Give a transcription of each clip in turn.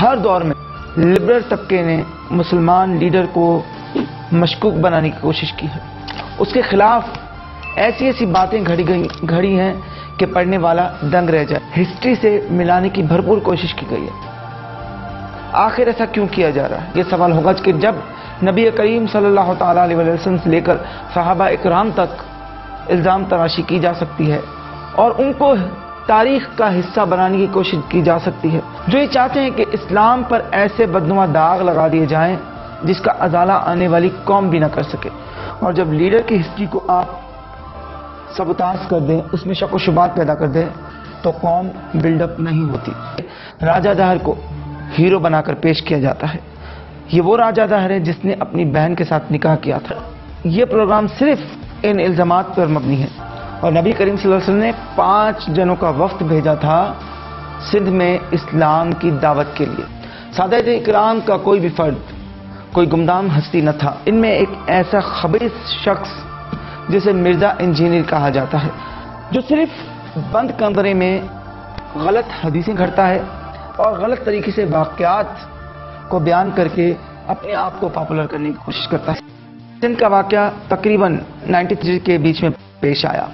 ہر دور میں لبرل طبقے نے مسلمان لیڈر کو مشکوک بنانے کی کوشش کی ہے. اس کے خلاف ایسی باتیں گھڑی ہیں کہ پڑھنے والا دنگ رہ جائے. ہسٹری سے ملانے کی بھرپور کوشش کی گئی ہے. آخر ایسا کیوں کیا جا رہا ہے؟ یہ سوال ہوگا کہ جب نبی کریم صلی اللہ تعالی علیہ وسلم سے لے کر صحابہ اکرام تک الزام تراشی کی جا سکتی ہے اور ان کو تاریخ کا حصہ بنانے کی کوشش کی جا سکتی ہے، جو یہ چاہتے ہیں کہ اسلام پر ایسے بدنما داغ لگا دیے جائیں جس کا ازالہ آنے والی قوم بھی نہ کر سکے. اور جب لیڈر کی ہسٹری کو آپ سبوتاژ کر دیں، اس میں شک و شبہات پیدا کر دیں، تو قوم بلڈ اپ نہیں ہوتی. راجہ دہر کو ہیرو بنا کر پیش کیا جاتا ہے. یہ وہ راجہ دہر ہے جس نے اپنی بہن کے ساتھ نکاح کیا تھا. یہ پروگرام صرف ان الزامات پر مبنی ہے. اور نبی کریم صلی اللہ علیہ وسلم نے 5 جنوں کا وفد بھیجا تھا سندھ میں اسلام کی دعوت کے لیے. سادات اکرام کا کوئی بھی فرد کوئی گمنام ہستی نہ تھا. ان میں ایک ایسا خبیث شخص جسے مرزا انجینئر کہا جاتا ہے، جو صرف بند کمرے میں غلط حدیثیں گھڑتا ہے اور غلط طریقے سے واقعات کو بیان کر کے اپنے آپ کو پاپولر کرنے کی کوشش کرتا ہے. سندھ کا واقعہ تقریباً 93 کے بیچ میں پیش آیا.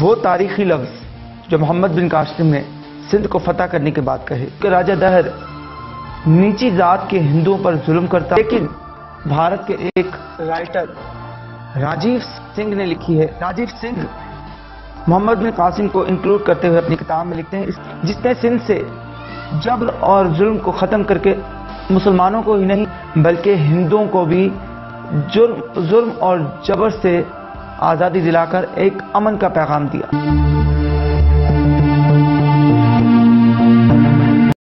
وہ تاریخی لفظ جو محمد بن قاسم نے سندھ کو فتح کرنے کے بعد کہے کہ راجہ دہر نیچی ذات کے ہندوؤں پر ظلم کرتا، لیکن بھارت کے ایک رائٹر راجیو سنگھ نے لکھی ہے. راجیو سنگھ محمد بن قاسم کو انکلوڈ کرتے ہوئے اپنی کتاب میں لکھتے ہیں جس نے سندھ سے جبر اور ظلم کو ختم کر کے مسلمانوں کو ہی نہیں بلکہ ہندوؤں کو بھی ظلم اور جبر سے آزادی دلا کر ایک امن کا پیغام دیا.